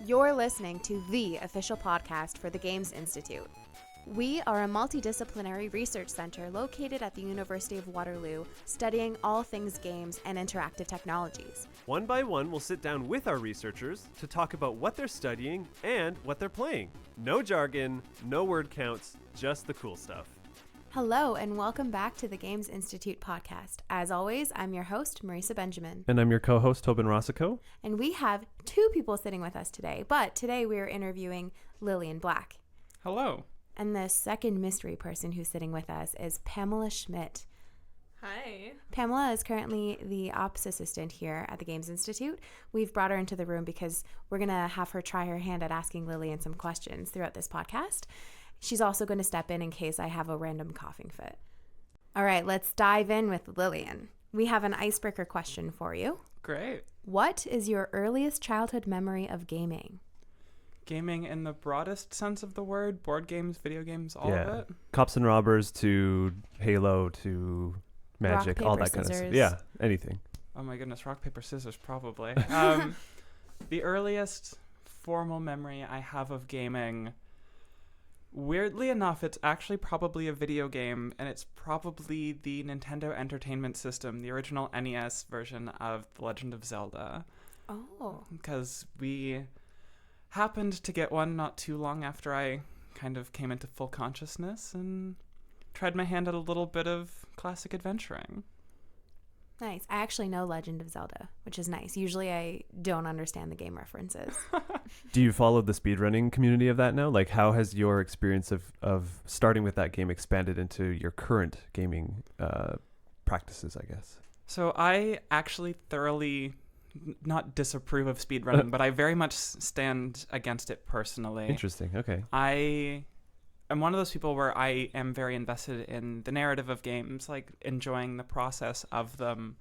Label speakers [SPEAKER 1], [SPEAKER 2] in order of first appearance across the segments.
[SPEAKER 1] You're listening to the official podcast for the Games Institute. We are a multidisciplinary research center located at the University of Waterloo, studying all things games and interactive technologies.
[SPEAKER 2] One by one, we'll sit down with our researchers to talk about what they're studying and what they're playing. No jargon, no word counts, just the cool stuff.
[SPEAKER 1] Hello, and welcome back to the Games Institute podcast. As always, I'm your host, Marisa Benjamin.
[SPEAKER 2] And I'm your co-host, Tobin Rossico.
[SPEAKER 1] And we have two people sitting with us today, but today we are interviewing Lia Black.
[SPEAKER 3] Hello.
[SPEAKER 1] And the second mystery person who's sitting with us is Pamela Schmidt.
[SPEAKER 4] Hi.
[SPEAKER 1] Pamela is currently the ops assistant here at the Games Institute. We've brought her into the room because we're going to have her try her hand at asking Lillian some questions throughout this podcast. She's also going to step in case I have a random coughing fit. All right, let's dive in with Lillian. We have an icebreaker question for you.
[SPEAKER 3] Great.
[SPEAKER 1] What is your earliest childhood memory of gaming?
[SPEAKER 3] Gaming in the broadest sense of the word, board games, video games, all of it.
[SPEAKER 2] Cops and robbers to Halo to Magic,
[SPEAKER 1] rock,
[SPEAKER 2] all
[SPEAKER 1] paper,
[SPEAKER 2] that kind of
[SPEAKER 1] scissors.
[SPEAKER 2] stuff. Yeah, anything.
[SPEAKER 3] Oh my goodness, rock, paper, scissors, probably. The earliest formal memory I have of gaming, weirdly enough, it's actually probably a video game, and it's probably the Nintendo Entertainment System, the original NES version of The Legend of Zelda.
[SPEAKER 1] Oh.
[SPEAKER 3] Because we happened to get one not too long after I kind of came into full consciousness and tried my hand at a little bit of classic adventuring.
[SPEAKER 1] Nice. I actually know Legend of Zelda, which is nice. Usually I don't understand the game references.
[SPEAKER 2] Do you follow the speedrunning community of that now? Like, how has your experience of starting with that game expanded into your current gaming practices, I guess?
[SPEAKER 3] So I actually thoroughly not disapprove of speedrunning, but I very much stand against it personally.
[SPEAKER 2] Interesting. Okay.
[SPEAKER 3] I'm one of those people where I am very invested in the narrative of games, like enjoying the process of them.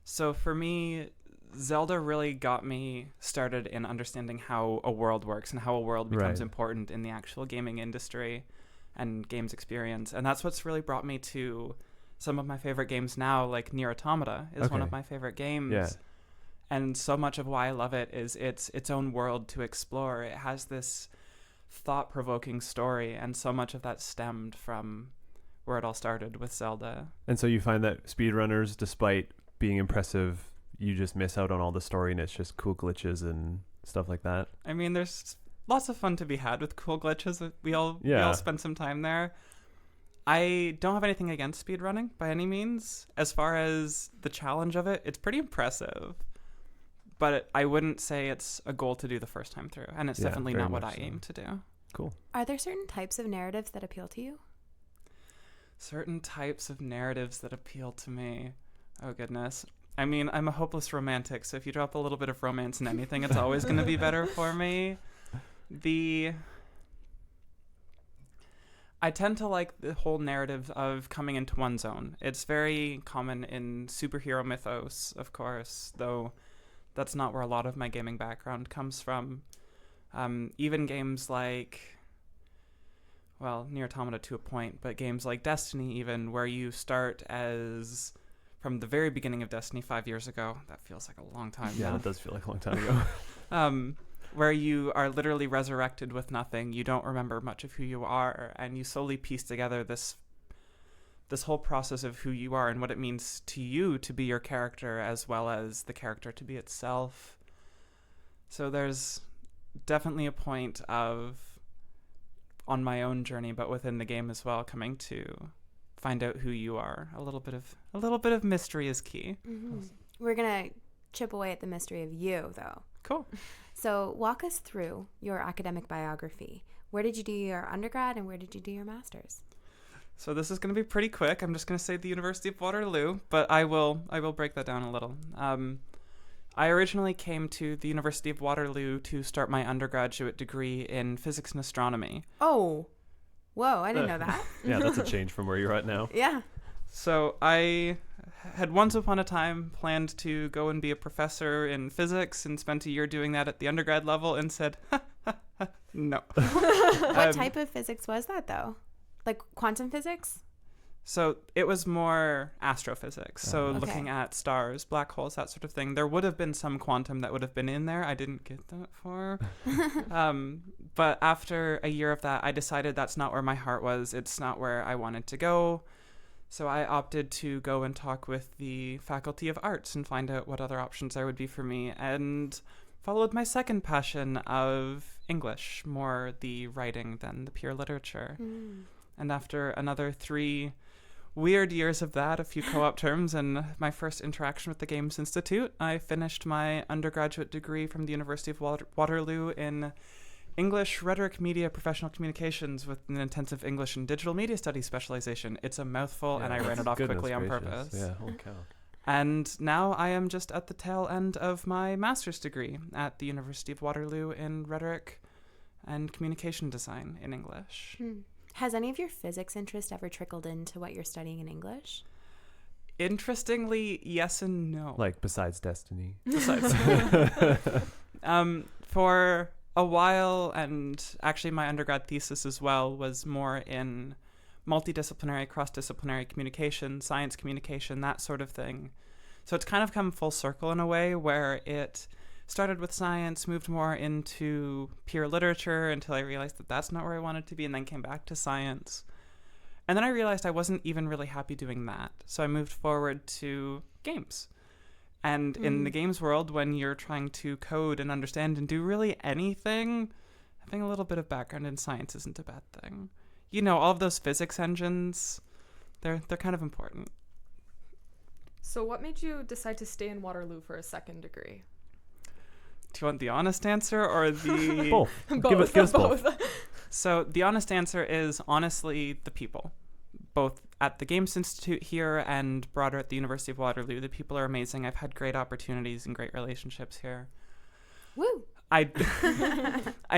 [SPEAKER 3] So for me, Zelda really got me started in understanding how a world works and how a world becomes important in the actual gaming industry and games experience. And that's what's really brought me to some of my favorite games now, like Nier Automata is one of my favorite games.
[SPEAKER 2] Yeah.
[SPEAKER 3] And so much of why I love it is it's its own world to explore. It has this thought-provoking story, and so much of that stemmed from where it all started with Zelda.
[SPEAKER 2] And so you find that speedrunners, despite being impressive, you just miss out on all the story and it's just cool glitches and stuff like that?
[SPEAKER 3] I mean, there's lots of fun to be had with cool glitches. We all spend some time there. I don't have anything against speedrunning by any means. As far as the challenge of it, it's pretty impressive. But I wouldn't say it's a goal to do the first time through. And it's definitely not what I aim to do.
[SPEAKER 2] Cool.
[SPEAKER 1] Are there certain types of narratives that appeal to you?
[SPEAKER 3] Certain types of narratives that appeal to me. Oh, goodness. I mean, I'm a hopeless romantic, so if you drop a little bit of romance in anything, it's always going to be better for me. I tend to like the whole narrative of coming into one's own. It's very common in superhero mythos, of course, though that's not where a lot of my gaming background comes from. Even games like, well, Nier Automata to a point, but games like Destiny even, where you start as, from the very beginning of Destiny 5 years ago, that feels like a long time
[SPEAKER 2] Yeah,
[SPEAKER 3] now.
[SPEAKER 2] that does feel like a long time ago.
[SPEAKER 3] Where you are literally resurrected with nothing. You don't remember much of who you are, and you slowly piece together this whole process of who you are and what it means to you to be your character as well as the character to be itself. So there's definitely a point of, on my own journey, but within the game as well, coming to find out who you are. A little bit of mystery is key.
[SPEAKER 1] Mm-hmm. We're going to chip away at the mystery of you, though.
[SPEAKER 3] Cool.
[SPEAKER 1] So walk us through your academic biography. Where did you do your undergrad and where did you do your master's?
[SPEAKER 3] So this is going to be pretty quick. I'm just going to say the University of Waterloo, but I will break that down a little. I originally came to the University of Waterloo to start my undergraduate degree in physics and astronomy.
[SPEAKER 1] Oh, whoa, I didn't know that.
[SPEAKER 2] Yeah, that's a change from where you're at now.
[SPEAKER 1] Yeah.
[SPEAKER 3] So I had once upon a time planned to go and be a professor in physics and spent a year doing that at the undergrad level and said, no.
[SPEAKER 1] What type of physics was that, though? Like quantum physics?
[SPEAKER 3] So it was more astrophysics. So
[SPEAKER 1] Okay.
[SPEAKER 3] looking at stars, black holes, that sort of thing. There would have been some quantum that would have been in there. I didn't get that far. But after a year of that, I decided that's not where my heart was. It's not where I wanted to go. So I opted to go and talk with the Faculty of Arts and find out what other options there would be for me, and followed my second passion of English, more the writing than the pure literature. And after another 3 weird years of that, a few co-op terms, and my first interaction with the Games Institute, I finished my undergraduate degree from the University of Waterloo in English, Rhetoric, Media, Professional Communications with an intensive English and Digital Media Studies specialization. It's a mouthful, and I ran it off quickly on purpose.
[SPEAKER 2] Yeah, holy cow.
[SPEAKER 3] And now I am just at the tail end of my master's degree at the University of Waterloo in Rhetoric and Communication Design in English.
[SPEAKER 1] Has any of your physics interest ever trickled into what you're studying in English?
[SPEAKER 3] Interestingly, yes and no.
[SPEAKER 2] Like besides Destiny.
[SPEAKER 3] Besides. For a while, and actually my undergrad thesis as well was more in multidisciplinary, cross-disciplinary communication, science communication, that sort of thing. So it's kind of come full circle in a way where it started with science, moved more into pure literature until I realized that that's not where I wanted to be, and then came back to science. And then I realized I wasn't even really happy doing that. So I moved forward to games. And in the games world, when you're trying to code and understand and do really anything, having a little bit of background in science isn't a bad thing. You know, all of those physics engines, they're kind of important.
[SPEAKER 4] So what made you decide to stay in Waterloo for a second degree?
[SPEAKER 3] Do you want the honest answer or the...
[SPEAKER 2] Both. Give us both.
[SPEAKER 3] So the honest answer is honestly the people. Both at the Games Institute here and broader at the University of Waterloo. The people are amazing. I've had great opportunities and great relationships here.
[SPEAKER 1] Woo!
[SPEAKER 3] I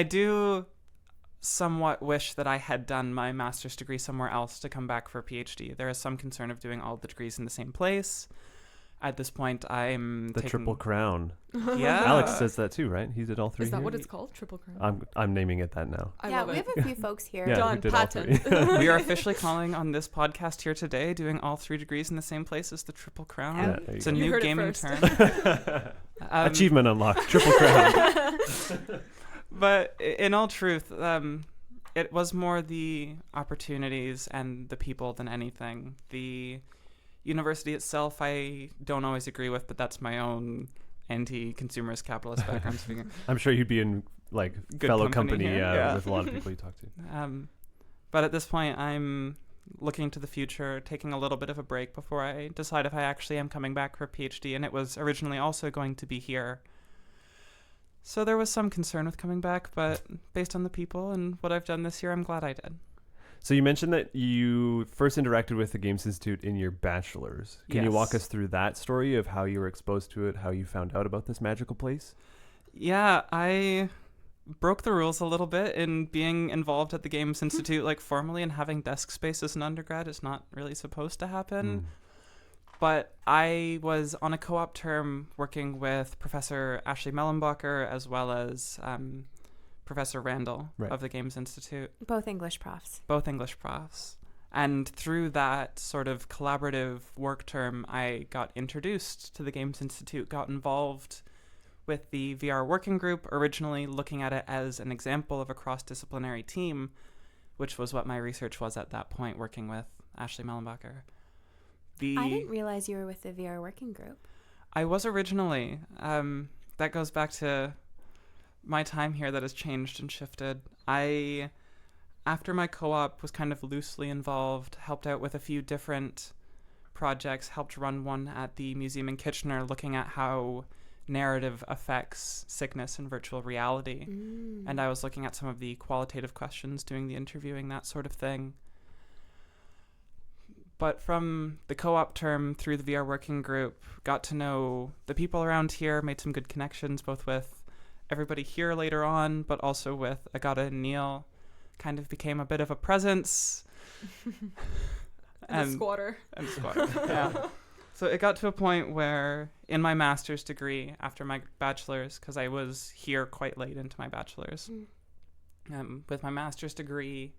[SPEAKER 3] do somewhat wish that I had done my master's degree somewhere else to come back for a PhD. There is some concern of doing all the degrees in the same place. At this point, I'm
[SPEAKER 2] The Triple Crown.
[SPEAKER 3] Yeah.
[SPEAKER 2] Alex says that too, right? He did all 3
[SPEAKER 4] Is that
[SPEAKER 2] here?
[SPEAKER 4] what it's called? Triple Crown?
[SPEAKER 2] I'm naming it that now.
[SPEAKER 4] I
[SPEAKER 1] yeah,
[SPEAKER 4] love
[SPEAKER 1] we
[SPEAKER 4] it.
[SPEAKER 1] have a few folks here.
[SPEAKER 2] Yeah,
[SPEAKER 4] Done.
[SPEAKER 2] we did all 3.
[SPEAKER 4] Patent.
[SPEAKER 3] We are officially calling on this podcast here today, doing all 3 degrees in the same place as the Triple Crown.
[SPEAKER 2] Yeah, there you
[SPEAKER 3] It's a
[SPEAKER 2] go.
[SPEAKER 4] You
[SPEAKER 3] new
[SPEAKER 4] heard it
[SPEAKER 3] gaming
[SPEAKER 4] first.
[SPEAKER 3] term.
[SPEAKER 2] Achievement unlocked. Triple Crown.
[SPEAKER 3] But in all truth, it was more the opportunities and the people than anything. The university itself, I don't always agree with, but that's my own anti-consumerist capitalist background speaking.
[SPEAKER 2] I'm sure you'd be in like
[SPEAKER 3] Good
[SPEAKER 2] fellow
[SPEAKER 3] company
[SPEAKER 2] company
[SPEAKER 3] here. Yeah.
[SPEAKER 2] with a lot of people you talk to.
[SPEAKER 3] But at this point, I'm looking to the future, taking a little bit of a break before I decide if I actually am coming back for a PhD, and it was originally also going to be here. So there was some concern with coming back, but based on the people and what I've done this year, I'm glad I did.
[SPEAKER 2] So you mentioned that you first interacted with the Games Institute in your bachelor's. Can you walk
[SPEAKER 3] Yes.
[SPEAKER 2] us through that story of how you were exposed to it, how you found out about this magical place?
[SPEAKER 3] Yeah, I broke the rules a little bit in being involved at the Games Institute, like formally, and having desk space as an undergrad is not really supposed to happen. But I was on a co-op term working with Professor Ashley Mellenbacher as well as Professor Randall of the Games Institute.
[SPEAKER 1] Both English profs.
[SPEAKER 3] Both English profs. And through that sort of collaborative work term, I got introduced to the Games Institute, got involved with the VR working group, originally looking at it as an example of a cross-disciplinary team, which was what my research was at that point, working with Ashley Mellenbacher.
[SPEAKER 1] I didn't realize you were with the VR working group.
[SPEAKER 3] I was originally. That goes back to my time here that has changed and shifted. After my co-op, was kind of loosely involved, helped out with a few different projects, helped run one at the museum in Kitchener looking at how narrative affects sickness and virtual reality. And I was looking at some of the qualitative questions, doing the interviewing, that sort of thing. But from the co-op term through the VR working group, got to know the people around here, made some good connections, both with everybody here later on, but also with Agata and Neil. Kind of became a bit of a presence.
[SPEAKER 4] And a squatter.
[SPEAKER 3] And a squatter, yeah. So it got to a point where in my master's degree, after my bachelor's, because I was here quite late into my bachelor's, with my master's degree,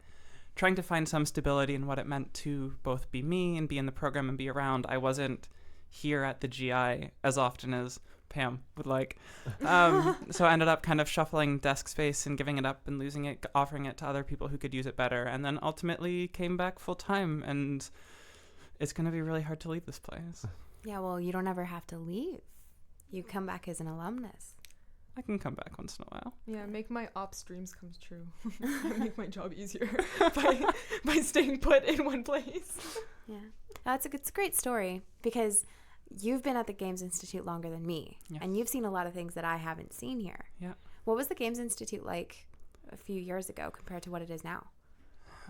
[SPEAKER 3] trying to find some stability in what it meant to both be me and be in the program and be around. I wasn't here at the GI as often as Pam would like. So I ended up kind of shuffling desk space and giving it up and losing it, offering it to other people who could use it better, and then ultimately came back full time. And it's going to be really hard to leave this place.
[SPEAKER 1] Yeah, well, you don't ever have to leave. You come back as an alumnus.
[SPEAKER 3] I can come back once in a while.
[SPEAKER 4] Yeah, make my ops dreams come true. Make my job easier by staying put in one place.
[SPEAKER 1] Yeah, it's a great story because you've been at the Games Institute longer than me,
[SPEAKER 3] Yes.
[SPEAKER 1] and you've seen a lot of things that I haven't seen here.
[SPEAKER 3] Yeah.
[SPEAKER 1] What was the Games Institute like a few years ago compared to what it is now?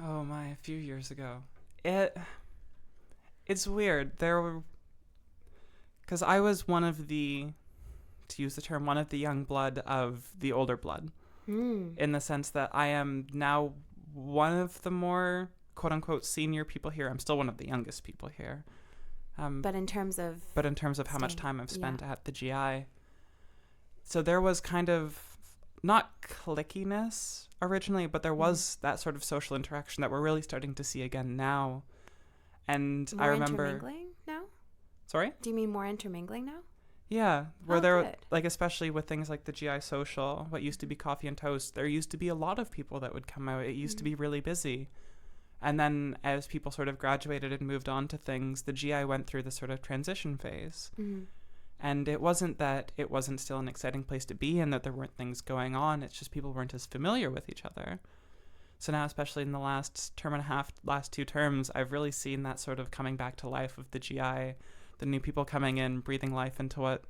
[SPEAKER 3] Oh my, a few years ago. It's weird. Because I was one of the, to use the term, one of the young blood of the older blood, in the sense that I am now one of the more quote-unquote senior people here. I'm still one of the youngest people here.
[SPEAKER 1] But in terms of
[SPEAKER 3] how much time I've spent at the GI. So there was kind of, not clickiness originally, but there was that sort of social interaction that we're really starting to see again now. And
[SPEAKER 1] more
[SPEAKER 3] I remember...
[SPEAKER 1] intermingling now?
[SPEAKER 3] Sorry?
[SPEAKER 1] Do you mean more intermingling now?
[SPEAKER 3] Yeah, where
[SPEAKER 1] good.
[SPEAKER 3] like, especially with things like the GI Social, what used to be Coffee and Toast, there used to be a lot of people that would come out. It used to be really busy. And then as people sort of graduated and moved on to things, the GI went through this sort of transition phase. And it wasn't that it wasn't still an exciting place to be and that there weren't things going on. It's just people weren't as familiar with each other. So now, especially in the last term and a half, last 2 terms, I've really seen that sort of coming back to life of the GI, the new people coming in, breathing life into what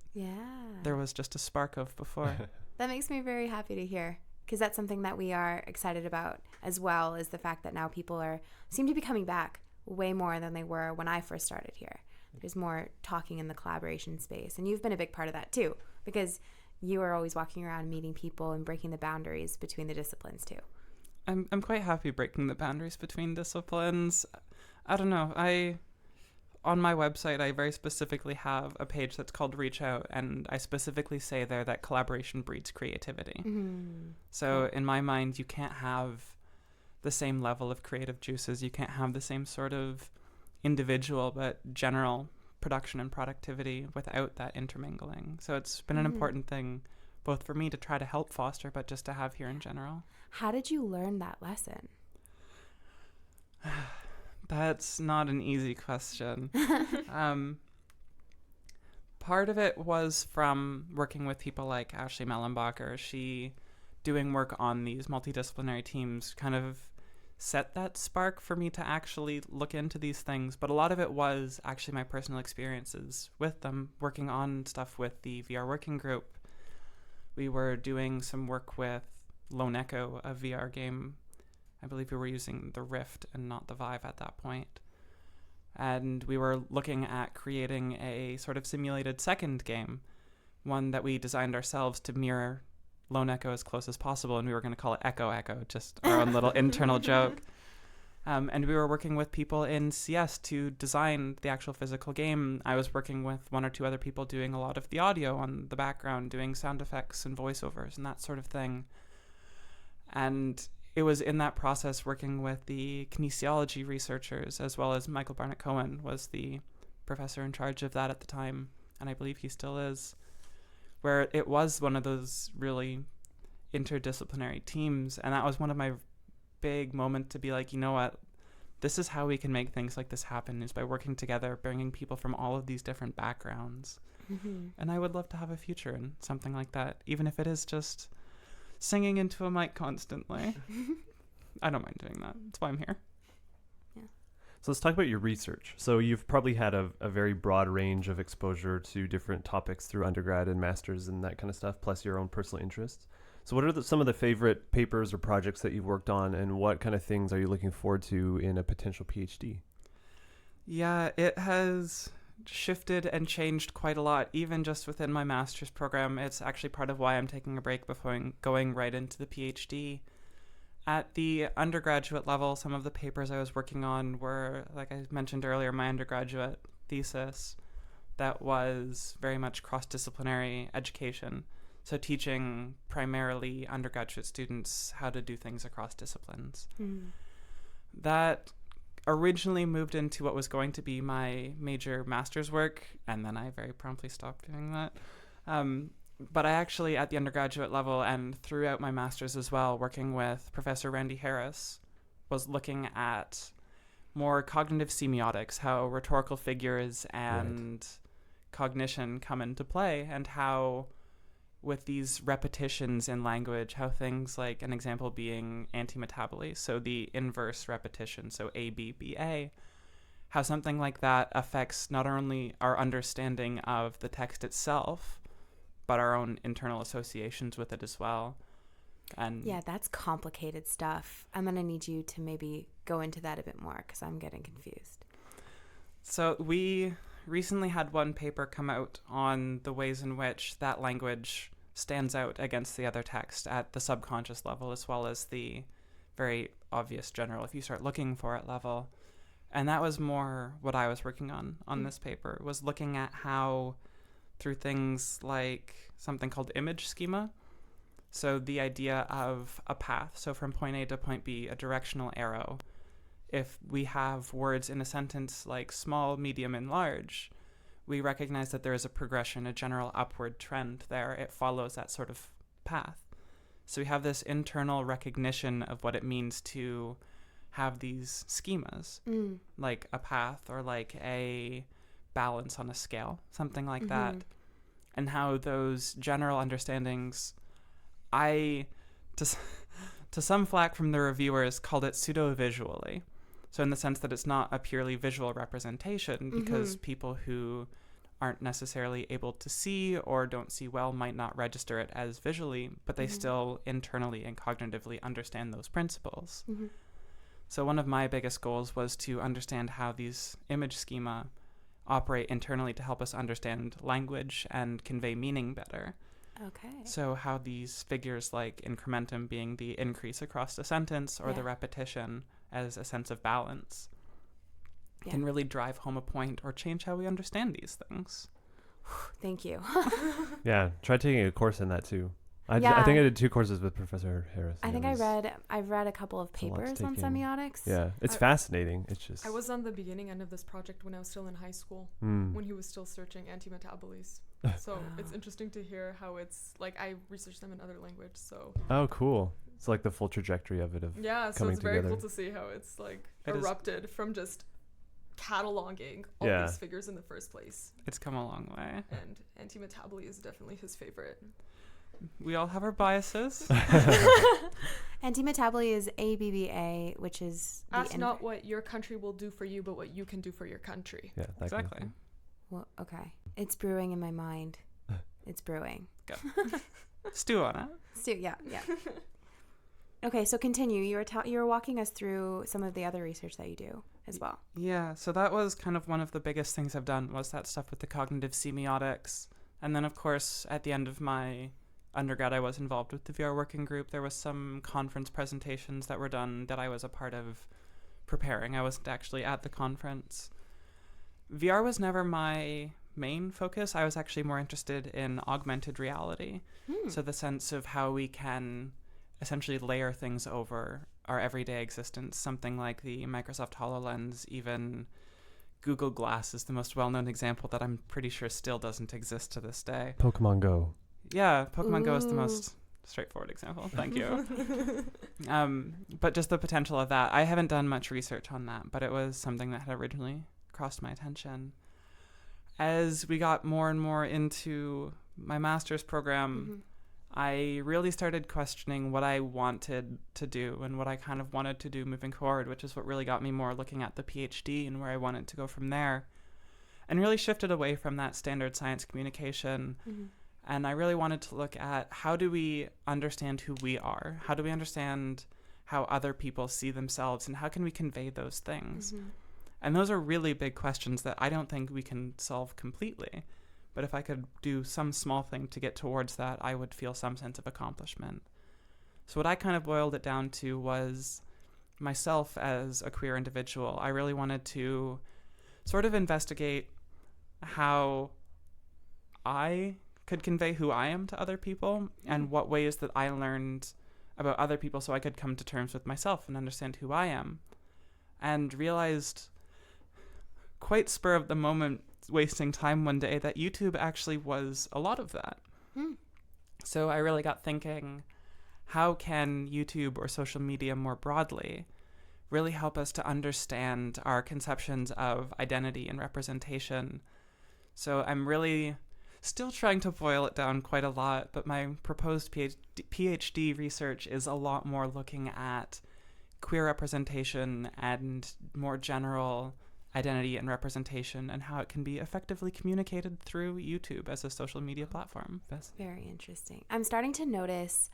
[SPEAKER 3] there was just a spark of before.
[SPEAKER 1] That makes me very happy to hear, because that's something that we are excited about as well, is the fact that now people seem to be coming back way more than they were when I first started here. There's more talking in the collaboration space, and you've been a big part of that too, because you are always walking around meeting people and breaking the boundaries between the disciplines too.
[SPEAKER 3] I'm quite happy breaking the boundaries between disciplines. I don't know. On my website, I very specifically have a page that's called Reach Out, and I specifically say there that collaboration breeds creativity. So in my mind, you can't have the same level of creative juices. You can't have the same sort of individual but general production and productivity without that intermingling. So it's been an important thing both for me to try to help foster, but just to have here in general.
[SPEAKER 1] How did you learn that lesson?
[SPEAKER 3] That's not an easy question. Part of it was from working with people like Ashley Mellenbacher. She, doing work on these multidisciplinary teams, kind of set that spark for me to actually look into these things. But a lot of it was actually my personal experiences with them, working on stuff with the VR working group. We were doing some work with Lone Echo, a VR game. I believe we were using the Rift and not the Vive at that point. And we were looking at creating a sort of simulated second game, one that we designed ourselves to mirror Lone Echo as close as possible, and we were going to call it Echo Echo, just our own little internal joke. And we were working with people in CS to design the actual physical game. I was working with 1 or 2 other people doing a lot of the audio on the background, doing sound effects and voiceovers and that sort of thing. And it was in that process, working with the kinesiology researchers, as well as Michael Barnett Cohen was the professor in charge of that at the time, and I believe he still is, where it was one of those really interdisciplinary teams. And that was one of my big moments to be like, you know what, this is how we can make things like this happen, is by working together, bringing people from all of these different backgrounds. And I would love to have a future in something like that, even if it is just singing into a mic constantly. I don't mind doing that. That's why I'm here.
[SPEAKER 2] So let's talk about your research. So you've probably had a very broad range of exposure to different topics through undergrad and masters and that kind of stuff, plus your own personal interests. So what are some of the favorite papers or projects that you've worked on, and what kind of things are you looking forward to in a potential PhD?
[SPEAKER 3] Yeah, it has shifted and changed quite a lot, even just within my master's program. It's actually part of why I'm taking a break before going right into the PhD. At the undergraduate level, some of the papers I was working on were, like I mentioned earlier, my undergraduate thesis that was very much cross-disciplinary education. So teaching primarily undergraduate students how to do things across disciplines. that originally moved into what was going to be my major master's work, and then I very promptly stopped doing that. But I actually, at the undergraduate level and throughout my master's as well, working with Professor Randy Harris, was looking at more cognitive semiotics, how rhetorical figures and cognition come into play, and how with these repetitions in language, how things like an example being antimetaboly, so the inverse repetition, so A, B, B, A, how something like that affects not only our understanding of the text itself, but our own internal associations with it as well. And
[SPEAKER 1] yeah, that's complicated stuff. I'm going to need you to maybe go into that a bit more because I'm getting confused.
[SPEAKER 3] So we recently had one paper come out on the ways in which that language stands out against the other text at the subconscious level, as well as the very obvious general, if you start looking for it, level. And that was more what I was working on this paper, was looking at how through things like something called image schema, so the idea of a path, so from point A to point B, a directional arrow. If we have words in a sentence like small, medium, and large, we recognize that there is a progression, a general upward trend there. It follows that sort of path. So we have this internal recognition of what it means to have these schemas, like a path or like a balance on a scale, something like that. And how those general understandings, I, to some flack from the reviewers, called it pseudo-visually. So in the sense that it's not a purely visual representation, because people who aren't necessarily able to see or don't see well might not register it as visually, but they still internally and cognitively understand those principles. So one of my biggest goals was to understand how these image schema operate internally to help us understand language and convey meaning better.
[SPEAKER 1] Okay.
[SPEAKER 3] So how these figures like incrementum being the increase across the sentence, or the repetition as a sense of balance, can really drive home a point or change how we understand these things.
[SPEAKER 1] Thank you.
[SPEAKER 2] Yeah, try taking a course in that too. I think I did 2 courses with Professor Harris.
[SPEAKER 1] I think I've read a couple of papers on semiotics.
[SPEAKER 2] Yeah, it's fascinating. It's just
[SPEAKER 4] I was on the beginning end of this project when I was still in high school, when he was still searching antimetabolies. So it's interesting to hear how it's like, I researched them in other language. So
[SPEAKER 2] cool. It's like the full trajectory of it
[SPEAKER 4] so it's very cool to see how it's like erupted from just cataloging all these figures in the first place.
[SPEAKER 3] It's come a long way.
[SPEAKER 4] And antimetaboly is definitely his favorite.
[SPEAKER 3] We all have our biases.
[SPEAKER 1] Antimetaboly is ABBA, which is
[SPEAKER 4] ask not what your country will do for you, but what you can do for your country.
[SPEAKER 2] Yeah,
[SPEAKER 3] exactly.
[SPEAKER 1] Well, okay. It's brewing in my mind. It's brewing.
[SPEAKER 3] Go. Stew on it.
[SPEAKER 1] Stew, yeah. Okay, so continue. You were walking us through some of the other research that you do as well.
[SPEAKER 3] Yeah, so that was kind of one of the biggest things I've done, was that stuff with the cognitive semiotics. And then, of course, at the end of my undergrad, I was involved with the VR working group. There was some conference presentations that were done that I was a part of preparing. I wasn't actually at the conference. VR was never my main focus. I was actually more interested in augmented reality. So the sense of how we can essentially layer things over our everyday existence, something like the Microsoft HoloLens, even Google Glass is the most well-known example that I'm pretty sure still doesn't exist to this day.
[SPEAKER 2] Pokemon Go.
[SPEAKER 3] Yeah, Pokemon Go is the most straightforward example. Thank you. But just the potential of that. I haven't done much research on that, but it was something that had originally crossed my attention. As we got more and more into my master's program, I really started questioning what I wanted to do and what I kind of wanted to do moving forward, which is what really got me more looking at the PhD and where I wanted to go from there, and really shifted away from that standard science communication. And I really wanted to look at, how do we understand who we are? How do we understand how other people see themselves, and how can we convey those things? And those are really big questions that I don't think we can solve completely. But if I could do some small thing to get towards that, I would feel some sense of accomplishment. So what I kind of boiled it down to was myself as a queer individual. I really wanted to sort of investigate how I could convey who I am to other people, and what ways that I learned about other people so I could come to terms with myself and understand who I am. and realized quite spur of the moment, wasting time one day, that YouTube actually was a lot of that. So I really got thinking, how can YouTube or social media more broadly really help us to understand our conceptions of identity and representation? So I'm really still trying to boil it down quite a lot, but my proposed PhD research is a lot more looking at queer representation and more general identity and representation, and how it can be effectively communicated through YouTube as a social media platform.
[SPEAKER 1] Very interesting. I'm starting to notice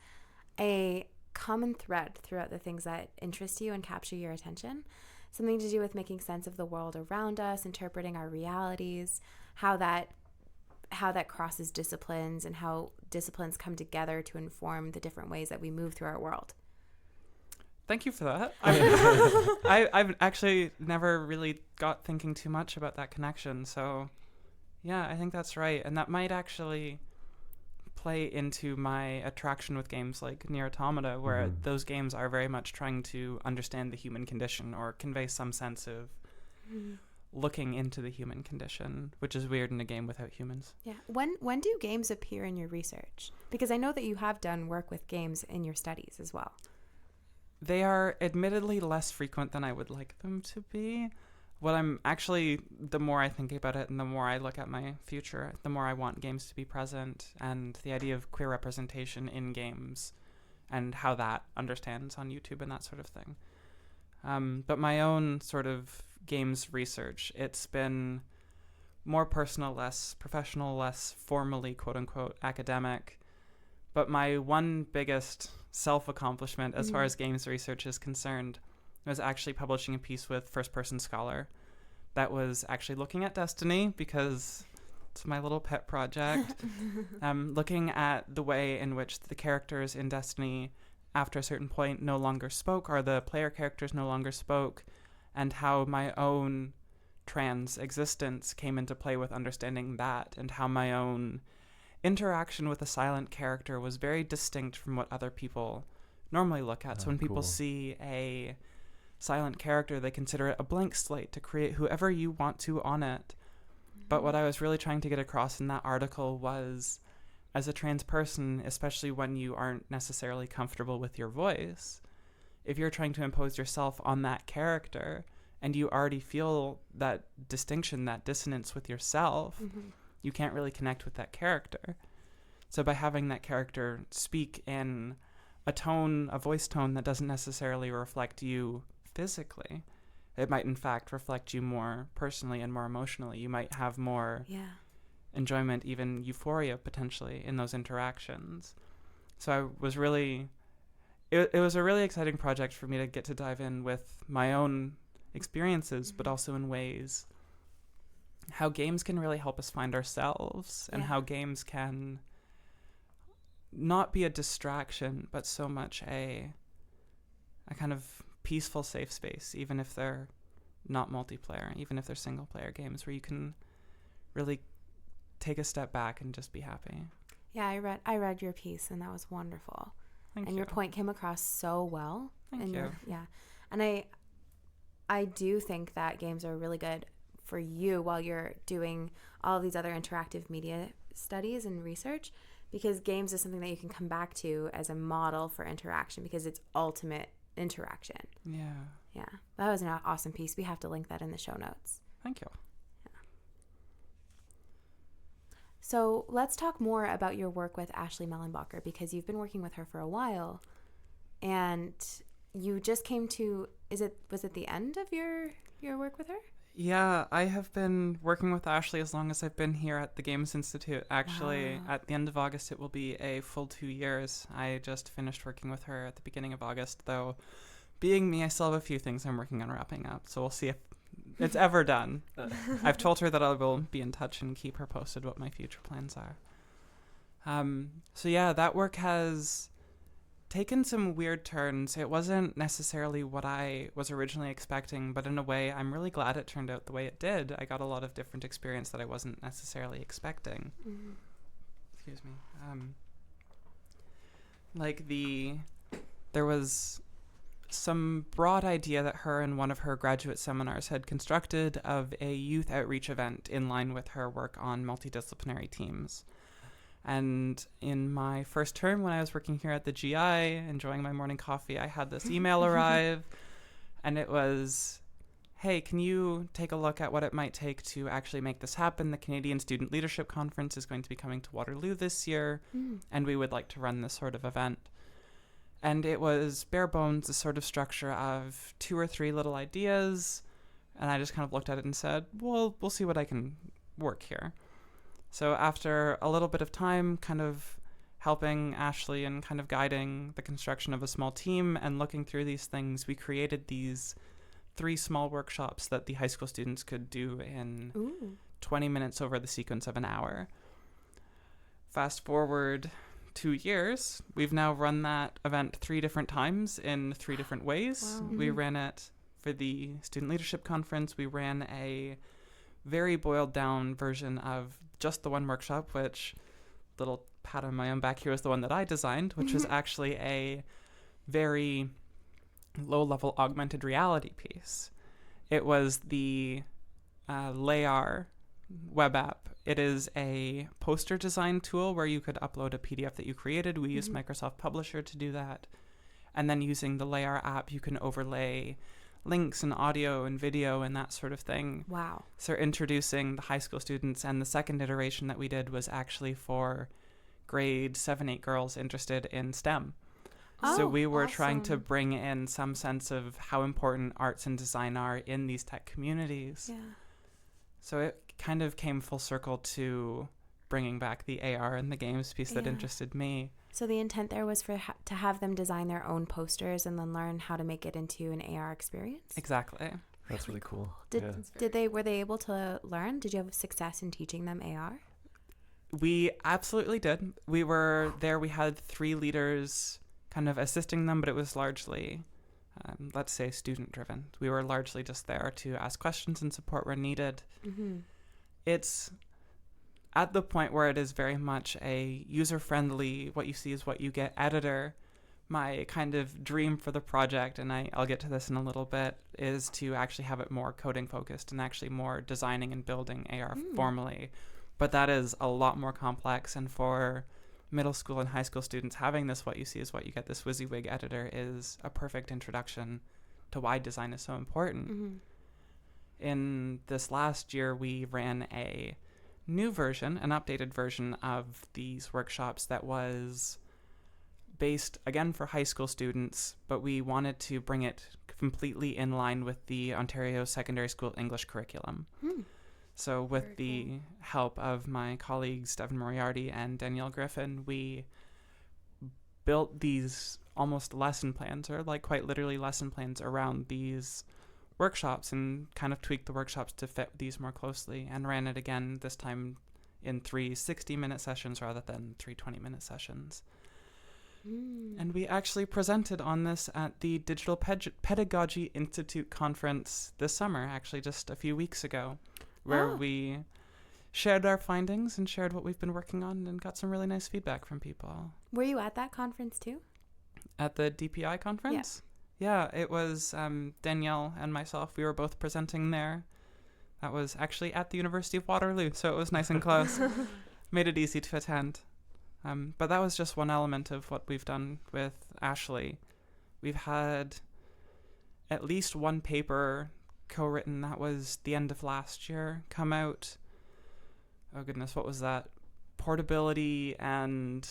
[SPEAKER 1] a common thread throughout the things that interest you and capture your attention. Something to do with making sense of the world around us, interpreting our realities, how that crosses disciplines, and how disciplines come together to inform the different ways that we move through our world.
[SPEAKER 3] Thank you for that. I've actually never really got thinking too much about that connection. So yeah, I think that's right. And that might actually play into my attraction with games like Nier Automata, where those games are very much trying to understand the human condition or convey some sense of looking into the human condition, which is weird in a game without humans.
[SPEAKER 1] Yeah. When do games appear in your research? Because I know that you have done work with games in your studies as well.
[SPEAKER 3] They are admittedly less frequent than I would like them to be. What I'm actually, the more I think about it and the more I look at my future, the more I want games to be present, and the idea of queer representation in games and how that understands on YouTube and that sort of thing. But my own sort of games research, it's been more personal, less professional, less formally, quote unquote, academic. But my one biggest self-accomplishment as far as games research is concerned was actually publishing a piece with First Person Scholar that was actually looking at Destiny, because it's my little pet project. Looking at the way in which the characters in Destiny after a certain point no longer spoke, or the player characters no longer spoke, and how my own trans existence came into play with understanding that, and how my own interaction with a silent character was very distinct from what other people normally look at. So when people see a silent character, they consider it a blank slate to create whoever you want to on it. But what I was really trying to get across in that article was, as a trans person, especially when you aren't necessarily comfortable with your voice, if you're trying to impose yourself on that character and you already feel that distinction, that dissonance with yourself, you can't really connect with that character. So by having that character speak in a tone, a voice tone that doesn't necessarily reflect you physically, it might in fact reflect you more personally and more emotionally. You might have more enjoyment, even euphoria potentially, in those interactions. So I was really, it was a really exciting project for me to get to dive in with my own experiences, but also in ways how games can really help us find ourselves, and how games can not be a distraction, but so much a kind of peaceful, safe space, even if they're not multiplayer, even if they're single player games, where you can really take a step back and just be happy.
[SPEAKER 1] Yeah, I read your piece, and that was wonderful.
[SPEAKER 3] Thank you.
[SPEAKER 1] And your point came across so well.
[SPEAKER 3] Thank you.
[SPEAKER 1] And I do think that games are really good for you while you're doing all of these other interactive media studies and research, because games is something that you can come back to as a model for interaction, because it's ultimate interaction. Yeah, that was an awesome piece. We have to link that in the show notes.
[SPEAKER 3] Thank you.
[SPEAKER 1] So let's talk more about your work with Ashley Mellenbacher, because you've been working with her for a while, and you just came to, was it the end of your work with her?
[SPEAKER 3] Yeah, I have been working with Ashley as long as I've been here at the Games Institute. Actually, at the end of August, it will be a full 2 years. I just finished working with her at the beginning of August, though being me, I still have a few things I'm working on wrapping up, so we'll see if it's ever done. I've told her that I will be in touch and keep her posted what my future plans are. So yeah, that work has taken some weird turns. It wasn't necessarily what I was originally expecting, but in a way, I'm really glad it turned out the way it did. I got a lot of different experience that I wasn't necessarily expecting. Excuse me. There was some broad idea that her and one of her graduate seminars had constructed of a youth outreach event in line with her work on multidisciplinary teams. And in my first term, when I was working here at the GI, enjoying my morning coffee, I had this email arrive, and it was, hey, can you take a look at what it might take to actually make this happen? The Canadian Student Leadership Conference is going to be coming to Waterloo this year, and we would like to run this sort of event. And it was bare bones, a sort of structure of 2 or 3 little ideas, and I just kind of looked at it and said, well, we'll see what I can work here. So after a little bit of time kind of helping Ashley and kind of guiding the construction of a small team and looking through these things, we created these 3 small workshops that the high school students could do in 20 minutes over the sequence of an hour. Fast forward 2 years, we've now run that event 3 different times in 3 different ways.
[SPEAKER 1] Wow.
[SPEAKER 3] We ran it for the Student Leadership Conference. We ran a very boiled down version of just the one workshop, which, little pat on my own back here, was the one that I designed, which was actually a very low-level augmented reality piece. It was the Lia web app. It is a poster design tool where you could upload a PDF that you created. We use Microsoft Publisher to do that. And then using the Lia app, you can overlay links and audio and video and that sort of thing.
[SPEAKER 1] Wow.
[SPEAKER 3] So introducing the high school students, and the second iteration that we did was actually for grade 7-8 girls interested in STEM. So we were trying to bring in some sense of how important arts and design are in these tech communities.
[SPEAKER 1] Yeah.
[SPEAKER 3] So it kind of came full circle to bringing back the AR and the games piece that interested me.
[SPEAKER 1] So the intent there was for to have them design their own posters and then learn how to make it into an AR experience?
[SPEAKER 3] Exactly.
[SPEAKER 2] That's really cool.
[SPEAKER 1] Were they able to learn? Did you have success in teaching them AR?
[SPEAKER 3] We absolutely did. We were there. We had 3 leaders kind of assisting them, but it was largely, let's say, student-driven. We were largely just there to ask questions and support where needed. It's at the point where it is very much a user-friendly, what you see is what you get editor. My kind of dream for the project, and I'll get to this in a little bit, is to actually have it more coding-focused and actually more designing and building AR formally. But that is a lot more complex, and for middle school and high school students, having this what you see is what you get, this WYSIWYG editor, is a perfect introduction to why design is so important. In this last year, we ran a new version, an updated version of these workshops that was based, again, for high school students, but we wanted to bring it completely in line with the Ontario Secondary School English curriculum. So with the help of my colleagues, Devin Moriarty and Danielle Griffin, we built these almost lesson plans, or like quite literally lesson plans, around these workshops and kind of tweaked the workshops to fit these more closely, and ran it again this time in 3 60-minute sessions rather than 3 20-minute sessions. And we actually presented on this at the Digital Pedagogy Institute conference this summer, actually just a few weeks ago, where we shared our findings and shared what we've been working on and got some really nice feedback from people.
[SPEAKER 1] Were you at that conference too?
[SPEAKER 3] At the DPI conference? Yeah, it was Danielle and myself. We were both presenting there. That was actually at the University of Waterloo, so it was nice and close. Made it easy to attend. But that was just one element of what we've done with Ashley. We've had at least one paper co-written that was the end of last year come out. Oh goodness, what was that? Portability and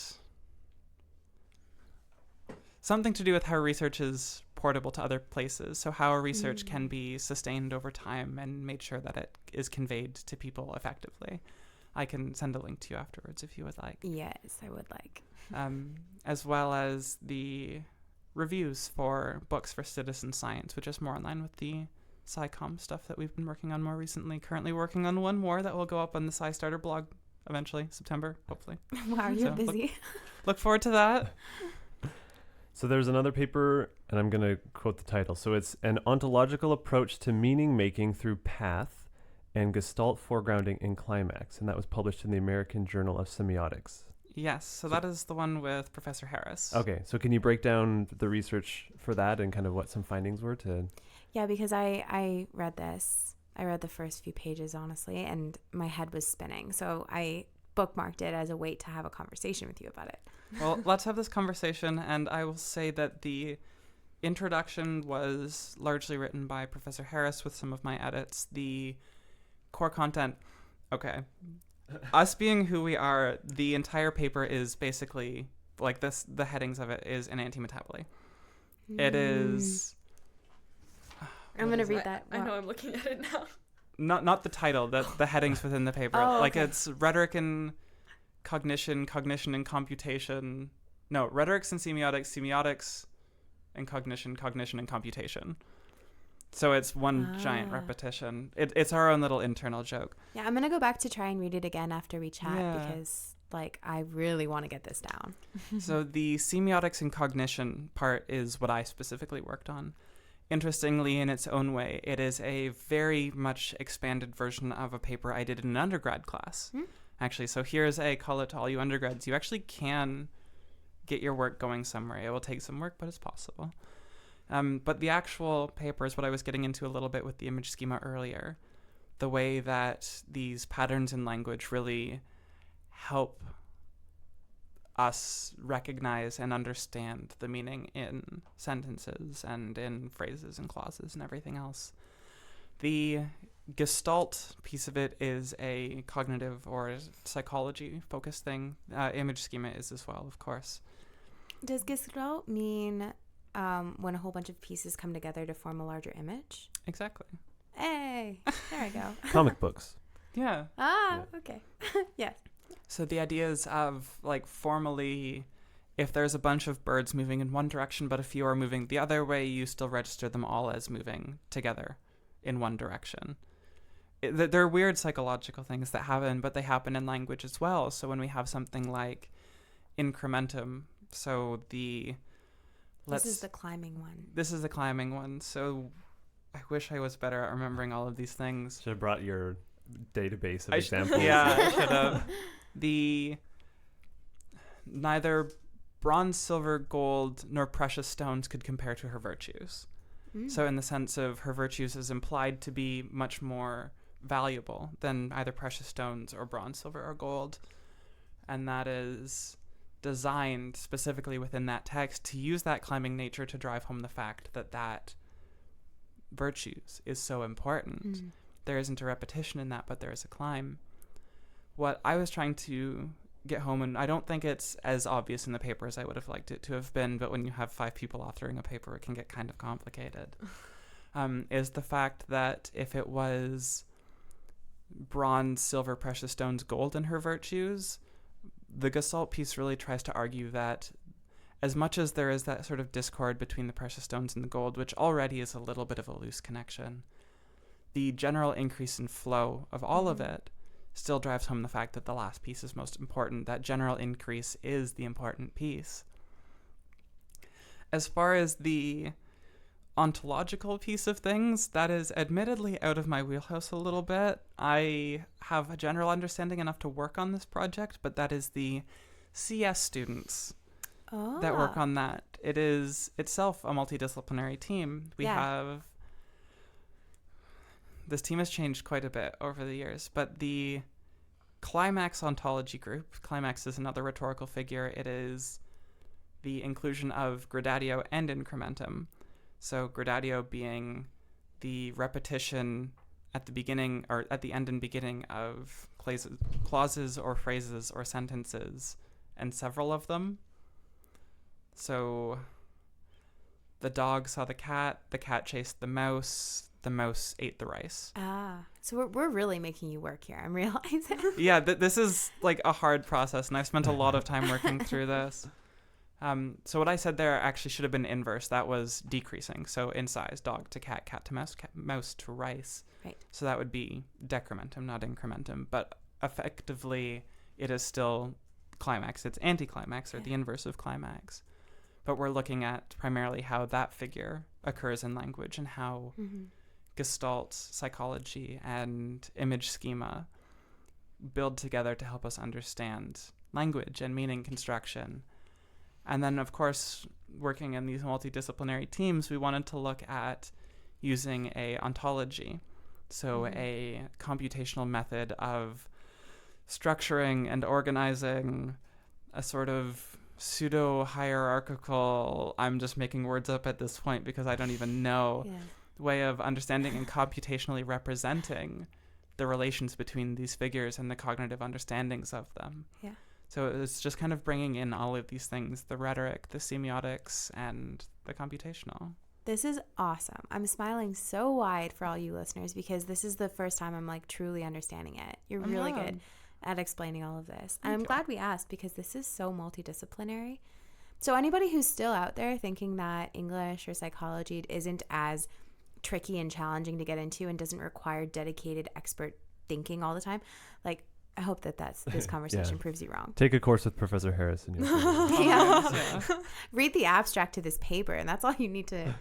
[SPEAKER 3] something to do with how research is portable to other places. So how research can be sustained over time and made sure that it is conveyed to people effectively. I can send a link to you afterwards if you would like.
[SPEAKER 1] Yes, I would like.
[SPEAKER 3] As well as the reviews for books for citizen science, which is more in line with the SciComm stuff that we've been working on more recently. Currently working on one more that will go up on the SciStarter blog eventually, September, hopefully.
[SPEAKER 1] Wow, you're busy.
[SPEAKER 3] Look forward to that.
[SPEAKER 2] So there's another paper, and I'm going to quote the title. So it's An Ontological Approach to Meaning Making Through Path and Gestalt Foregrounding in Climax. And that was published in the American Journal of Semiotics.
[SPEAKER 3] Yes, so that is the one with Professor Harris.
[SPEAKER 2] Okay, so can you break down the research for that and kind of what some findings were to...
[SPEAKER 1] Yeah, because I read this. I read the first few pages, honestly, and my head was spinning. So I bookmarked it as a way to have a conversation with you about it.
[SPEAKER 3] Well, let's have this conversation, and I will say that the introduction was largely written by Professor Harris with some of my edits. The core content, okay. Us being who we are, the entire paper is basically, like this, the headings of it is an anti-metaboly. It is...
[SPEAKER 1] I'm going to read that.
[SPEAKER 4] I know, I'm looking at it now.
[SPEAKER 3] Not the title, the headings within the paper.
[SPEAKER 1] Oh,
[SPEAKER 3] like
[SPEAKER 1] okay.
[SPEAKER 3] it's rhetoric and cognition, cognition and computation. No, rhetorics and semiotics, semiotics and cognition, cognition and computation. So it's one giant repetition. It's our own little internal joke.
[SPEAKER 1] Yeah, I'm going to go back to try and read it again after we chat
[SPEAKER 3] Yeah.
[SPEAKER 1] because like I really want to get this down.
[SPEAKER 3] So the semiotics and cognition part is what I specifically worked on. Interestingly, in its own way, it is a very much expanded version of a paper I did in an undergrad class. Actually, so here's a call out to all you undergrads. You actually can get your work going somewhere. It will take some work, but it's possible. But the actual paper is what I was getting into a little bit with the image schema earlier. The way that these patterns in language really help us recognize and understand the meaning in sentences and in phrases and clauses and everything else. The Gestalt piece of it is a cognitive or psychology focused thing. Image schema is as well, of course.
[SPEAKER 1] Does Gestalt mean when a whole bunch of pieces come together to form a larger image?
[SPEAKER 3] Exactly.
[SPEAKER 1] Hey, there I go.
[SPEAKER 2] Comic books.
[SPEAKER 3] Yeah.
[SPEAKER 1] Okay. Yes.
[SPEAKER 3] So the ideas of, like, formally, if there's a bunch of birds moving in one direction but a few are moving the other way, you still register them all as moving together in one direction. They're weird psychological things that happen, but they happen in language as well. So when we have something like incrementum, so
[SPEAKER 1] this is the climbing one.
[SPEAKER 3] This is the climbing one. So I wish I was better at remembering all of these things.
[SPEAKER 2] Should have brought your database of examples.
[SPEAKER 3] I should have. Neither bronze, silver, gold, nor precious stones could compare to her virtues. So in the sense of her virtues is implied to be much more valuable than either precious stones or bronze, silver, or gold. And that is designed specifically within that text to use that climbing nature to drive home the fact that virtues is so important. There isn't a repetition in that, but there is a climb. What I was trying to get home, and I don't think it's as obvious in the paper as I would have liked it to have been, but when you have 5 people authoring a paper, it can get kind of complicated, is the fact that if it was bronze, silver, precious stones, gold in her virtues, the Gestalt piece really tries to argue that as much as there is that sort of discord between the precious stones and the gold, which already is a little bit of a loose connection, the general increase in flow of all of it still drives home the fact that the last piece is most important. That general increase is the important piece. As far as the ontological piece of things, that is admittedly out of my wheelhouse a little bit. I have a general understanding enough to work on this project, but that is the CS students that work on that. It is itself a multidisciplinary team. We have... This team has changed quite a bit over the years, but the Climax ontology group, Climax is another rhetorical figure. It is the inclusion of gradatio and incrementum. So gradatio being the repetition at the beginning or at the end and beginning of clauses or phrases or sentences, and several of them. So the dog saw the cat chased the mouse ate the rice.
[SPEAKER 1] So we're really making you work here, I'm realizing.
[SPEAKER 3] Yeah, this is like a hard process, and I've spent a lot of time working through this. So what I said there actually should have been inverse. That was decreasing. So in size, dog to cat, cat to mouse, mouse to rice.
[SPEAKER 1] Right.
[SPEAKER 3] So that would be decrementum, not incrementum. But effectively, it is still climax. It's anticlimax, or the inverse of climax. But we're looking at primarily how that figure occurs in language and how Gestalt psychology and image schema build together to help us understand language and meaning construction. And then, of course, working in these multidisciplinary teams, we wanted to look at using a ontology, so a computational method of structuring and organizing a sort of pseudo-hierarchical, I'm just making words up at this point because I don't even know, way of understanding and computationally representing the relations between these figures and the cognitive understandings of them.
[SPEAKER 1] Yeah.
[SPEAKER 3] So it's just kind of bringing in all of these things, the rhetoric, the semiotics, and the computational.
[SPEAKER 1] This is awesome. I'm smiling so wide for all you listeners because this is the first time I'm like truly understanding it. You're really good at explaining all of this. And I'm glad we asked because this is so multidisciplinary. So anybody who's still out there thinking that English or psychology isn't as tricky and challenging to get into and doesn't require dedicated expert thinking all the time, like, I hope that this conversation proves you wrong.
[SPEAKER 2] Take a course with Professor Harris. And
[SPEAKER 1] Read the abstract to this paper, and that's all you need to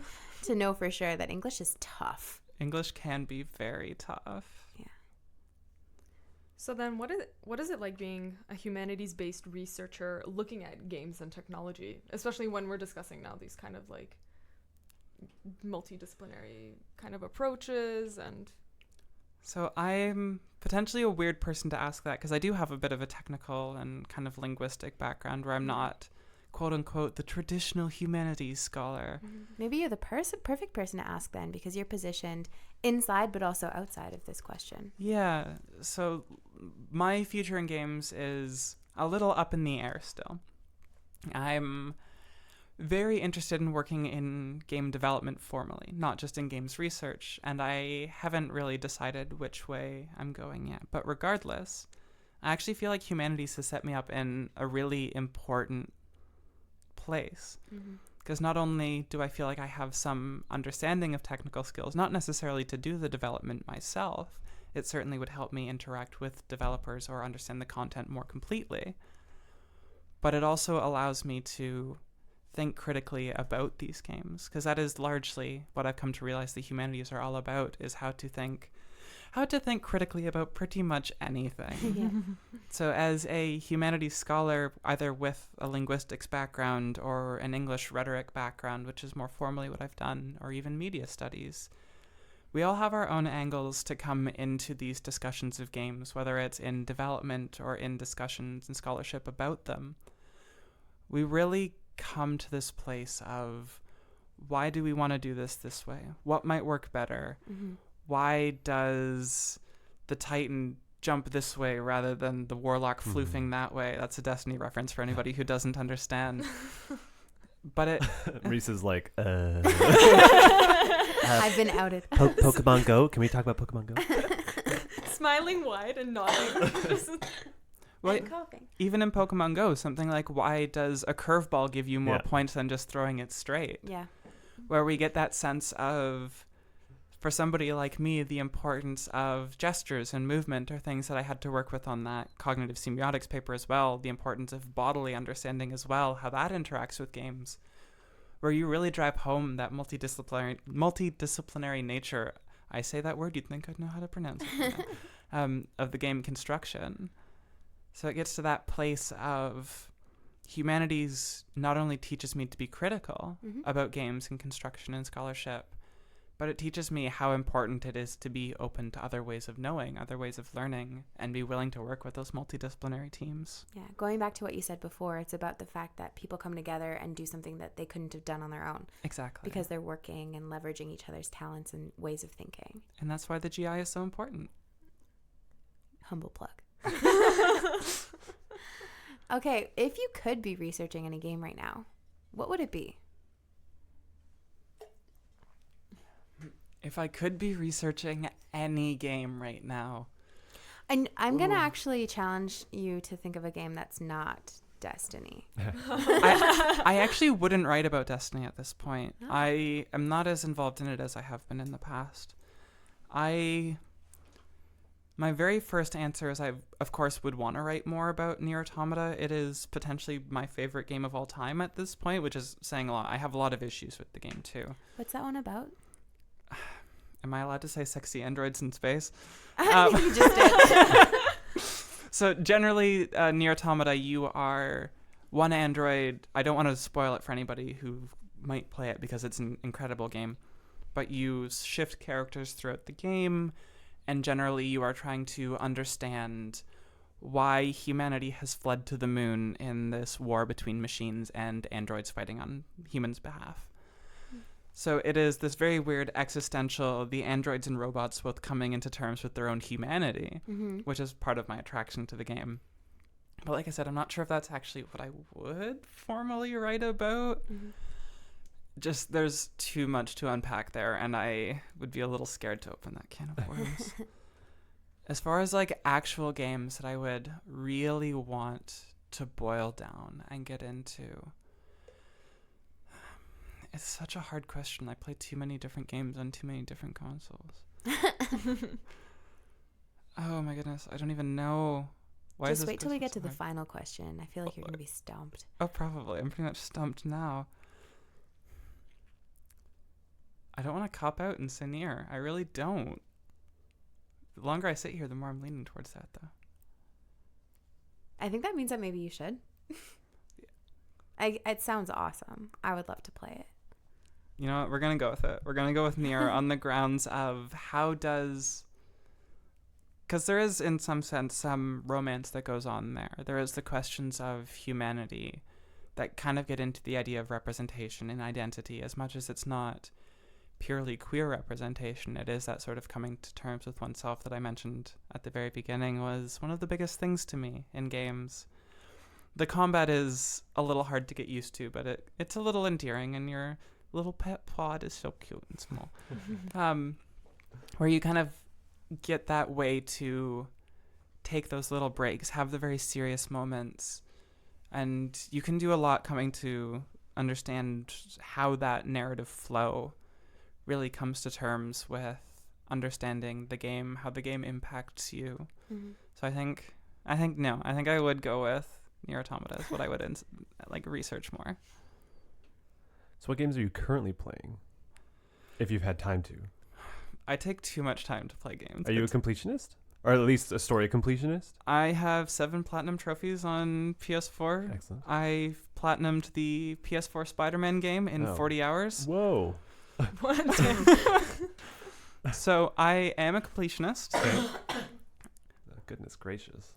[SPEAKER 1] know for sure, that English is tough.
[SPEAKER 3] English can be very tough.
[SPEAKER 1] Yeah.
[SPEAKER 4] So then what is it like being a humanities-based researcher looking at games and technology, especially when we're discussing now these kind of like multidisciplinary kind of approaches? And
[SPEAKER 3] so I'm potentially a weird person to ask that because I do have a bit of a technical and kind of linguistic background where I'm not, quote unquote, the traditional humanities scholar.
[SPEAKER 1] Maybe you're the perfect person to ask then, because you're positioned inside but also outside of this question.
[SPEAKER 3] Yeah. So my future in games is a little up in the air still. I'm very interested in working in game development formally, not just in games research, and I haven't really decided which way I'm going yet. But regardless, I actually feel like humanities has set me up in a really important place, because not only do I feel like I have some understanding of technical skills, not necessarily to do the development myself, it certainly would help me interact with developers or understand the content more completely, but it also allows me to think critically about these games, because that is largely what I've come to realize the humanities are all about, is how to think critically about pretty much anything. So as a humanities scholar, either with a linguistics background or an English rhetoric background, which is more formally what I've done, or even media studies, we all have our own angles to come into these discussions of games, whether it's in development or in discussions and scholarship about them. We really come to this place of, why do we want to do this way? What might work better? Why does the Titan jump this way rather than the Warlock floofing that way? That's a Destiny reference for anybody who doesn't understand. But it...
[SPEAKER 2] Reese is like,
[SPEAKER 1] I've been outed.
[SPEAKER 2] Pokemon Go? Can we talk about Pokemon Go?
[SPEAKER 4] smiling wide and nodding.
[SPEAKER 3] Well, even in Pokemon Go, something like, why does a curveball give you more points than just throwing it straight?
[SPEAKER 1] Yeah.
[SPEAKER 3] Where we get that sense of, for somebody like me, the importance of gestures and movement are things that I had to work with on that cognitive semiotics paper as well, the importance of bodily understanding as well, how that interacts with games, where you really drive home that multidisciplinary nature, I say that word, you'd think I'd know how to pronounce it, of the game construction. So it gets to that place of humanities not only teaches me to be critical about games and construction and scholarship, but it teaches me how important it is to be open to other ways of knowing, other ways of learning, and be willing to work with those multidisciplinary teams.
[SPEAKER 1] Yeah, going back to what you said before, it's about the fact that people come together and do something that they couldn't have done on their own.
[SPEAKER 3] Exactly.
[SPEAKER 1] Because they're working and leveraging each other's talents and ways of thinking.
[SPEAKER 3] And that's why the GI is so important.
[SPEAKER 1] Humble plug. Okay, if you could be researching any game right now, what would it be?
[SPEAKER 3] If I could be researching any game right now.
[SPEAKER 1] And I'm going to actually challenge you to think of a game that's not Destiny.
[SPEAKER 3] I actually wouldn't write about Destiny at this point.
[SPEAKER 1] No.
[SPEAKER 3] I am not as involved in it as I have been in the past. My very first answer is I, of course, would want to write more about Nier Automata. It is potentially my favorite game of all time at this point, which is saying a lot. I have a lot of issues with the game, too.
[SPEAKER 1] What's that one about?
[SPEAKER 3] Am I allowed to say sexy androids in space?
[SPEAKER 1] You just did.
[SPEAKER 3] So generally, Nier Automata, you are one android. I don't want to spoil it for anybody who might play it because it's an incredible game. But you shift characters throughout the game, and generally you are trying to understand why humanity has fled to the moon in this war between machines and androids fighting on humans' behalf. So it is this very weird existential, the androids and robots both coming into terms with their own humanity, which is part of my attraction to the game. But like I said, I'm not sure if that's actually what I would formally write about. Just there's too much to unpack there, and I would be a little scared to open that can of worms. As far as like actual games that I would really want to boil down and get into, it's such a hard question. I play too many different games on too many different consoles. Oh my goodness, I don't even know. Why
[SPEAKER 1] Just
[SPEAKER 3] is this
[SPEAKER 1] wait till we
[SPEAKER 3] question
[SPEAKER 1] get to
[SPEAKER 3] so
[SPEAKER 1] the
[SPEAKER 3] hard?
[SPEAKER 1] final question. I feel like you're going to be stumped.
[SPEAKER 3] Oh, probably. I'm pretty much stumped now. I don't want to cop out and say Nier. I really don't. The longer I sit here, the more I'm leaning towards that, though.
[SPEAKER 1] I think that means that maybe you should. It sounds awesome. I would love to play it.
[SPEAKER 3] You know what? We're going to go with it. We're going to go with Nier on the grounds of how does... Because there is, in some sense, some romance that goes on there. There is the questions of humanity that kind of get into the idea of representation and identity. As much as it's not purely queer representation, it is that sort of coming to terms with oneself that I mentioned at the very beginning was one of the biggest things to me in games. The combat is a little hard to get used to, but it's a little endearing, and your little pet pod is so cute and small. Where you kind of get that way to take those little breaks, have the very serious moments, and you can do a lot coming to understand how that narrative flow really comes to terms with understanding the game, how the game impacts you. So I think I would go with Nier Automata is what I would research more.
[SPEAKER 2] So what games are you currently playing, if you've had time to?
[SPEAKER 3] I take too much time to play games.
[SPEAKER 2] Are you a completionist? Or at least a story completionist?
[SPEAKER 3] I have 7 platinum trophies on PS4.
[SPEAKER 2] Excellent.
[SPEAKER 3] I platinumed the PS4 Spider-Man game in 40 hours.
[SPEAKER 2] Whoa.
[SPEAKER 4] What?
[SPEAKER 3] So I am a completionist.
[SPEAKER 2] Oh, goodness gracious.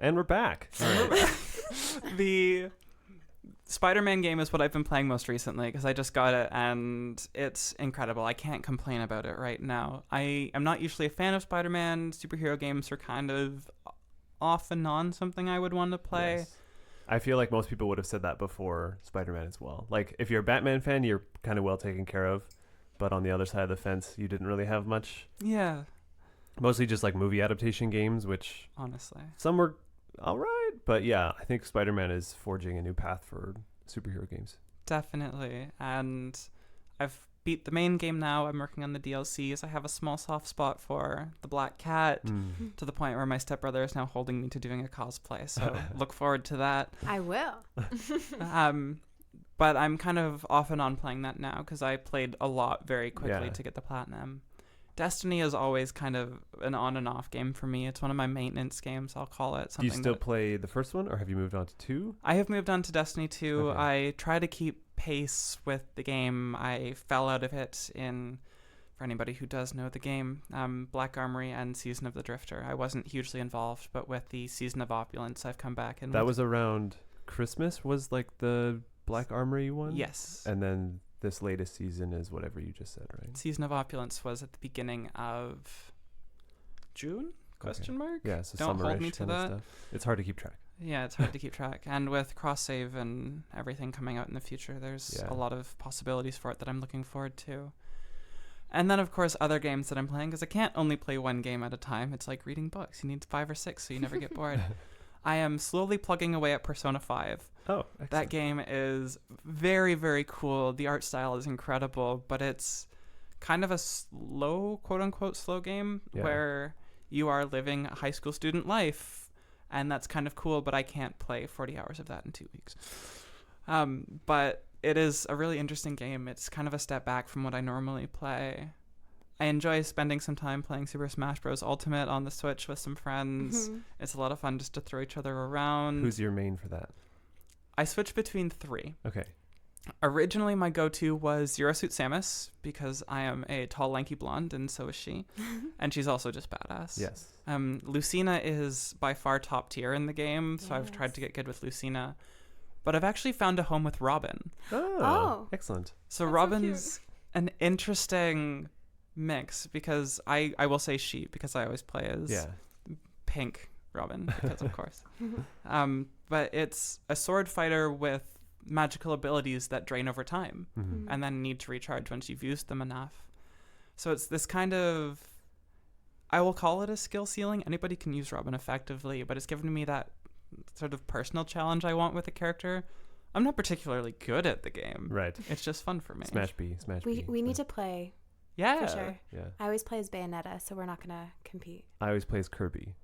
[SPEAKER 2] And we're back. All right.
[SPEAKER 3] The Spider-Man game is what I've been playing most recently because I just got it and it's incredible. I can't complain about it right now. I am not usually a fan of Spider-Man. Superhero games are kind of off and on something I would want to play.
[SPEAKER 2] Yes. I feel like most people would have said that before Spider-Man as well. Like, if you're a Batman fan, you're kind of well taken care of. But on the other side of the fence, you didn't really have much.
[SPEAKER 3] Yeah.
[SPEAKER 2] Mostly just like movie adaptation games, which
[SPEAKER 3] honestly,
[SPEAKER 2] some were all right. But yeah, I think Spider-Man is forging a new path for superhero games.
[SPEAKER 3] Definitely. And I've beat the main game now. I'm working on the DLCs. I have a small soft spot for the Black Cat to the point where my stepbrother is now holding me to doing a cosplay. So look forward to that.
[SPEAKER 1] I will.
[SPEAKER 3] But I'm kind of off and on playing that now because I played a lot very quickly to get the platinum. Destiny is always kind of an on and off game for me. It's one of my maintenance games, I'll call it.
[SPEAKER 2] Do you still play the first one, or have you moved on to 2?
[SPEAKER 3] I have moved on to Destiny 2.
[SPEAKER 2] Okay.
[SPEAKER 3] I try to keep pace with the game. I fell out of it for anybody who does know the game, Black Armory and Season of the Drifter. I wasn't hugely involved, but with the Season of Opulence, I've come back. And
[SPEAKER 2] that was around Christmas, was like the Black Armory one?
[SPEAKER 3] Yes.
[SPEAKER 2] And then this latest season is whatever you just said, right?
[SPEAKER 3] Season of Opulence was at the beginning of June? Question mark?
[SPEAKER 2] Yeah, so
[SPEAKER 3] Don't hold me
[SPEAKER 2] summerish
[SPEAKER 3] to
[SPEAKER 2] kind of
[SPEAKER 3] that.
[SPEAKER 2] stuff. It's hard to keep track.
[SPEAKER 3] Yeah, it's hard to keep track. And with cross-save and everything coming out in the future, there's a lot of possibilities for it that I'm looking forward to. And then, of course, other games that I'm playing, because I can't only play one game at a time. It's like reading books. You need 5 or 6 so you never get bored. I am slowly plugging away at Persona 5.
[SPEAKER 2] Oh, excellent.
[SPEAKER 3] That game is very, very cool. The art style is incredible, but it's kind of a slow, quote-unquote slow game where you are living a high school student life, and that's kind of cool, but I can't play 40 hours of that in 2 weeks. But it is a really interesting game. It's kind of a step back from what I normally play. I enjoy spending some time playing Super Smash Bros. Ultimate on the Switch with some friends.
[SPEAKER 1] Mhm.
[SPEAKER 3] It's a lot of fun just to throw each other around.
[SPEAKER 2] Who's your main for that?
[SPEAKER 3] I switched between 3.
[SPEAKER 2] Okay.
[SPEAKER 3] Originally, my go-to was Zero Suit Samus because I am a tall, lanky blonde, and so is she. And she's also just badass.
[SPEAKER 2] Yes.
[SPEAKER 3] Lucina is by far top tier in the game, so I've tried to get good with Lucina. But I've actually found a home with Robin.
[SPEAKER 2] Oh. Excellent.
[SPEAKER 3] So
[SPEAKER 4] That's
[SPEAKER 3] Robin's an interesting mix because I will say she because I always play as pink Robin because of course. But it's a sword fighter with magical abilities that drain over time
[SPEAKER 2] Mm-hmm.
[SPEAKER 3] and then need to recharge once you've used them enough. So it's this kind of, I will call it a skill ceiling. Anybody can use Robin effectively, but it's given me that sort of personal challenge I want with the character. I'm not particularly good at the game.
[SPEAKER 2] Right.
[SPEAKER 3] It's just fun for me.
[SPEAKER 2] Smash B.
[SPEAKER 1] We need to play.
[SPEAKER 3] Yeah.
[SPEAKER 1] For sure.
[SPEAKER 2] Yeah.
[SPEAKER 1] I always play as Bayonetta, so we're not gonna compete.
[SPEAKER 2] I always play as Kirby.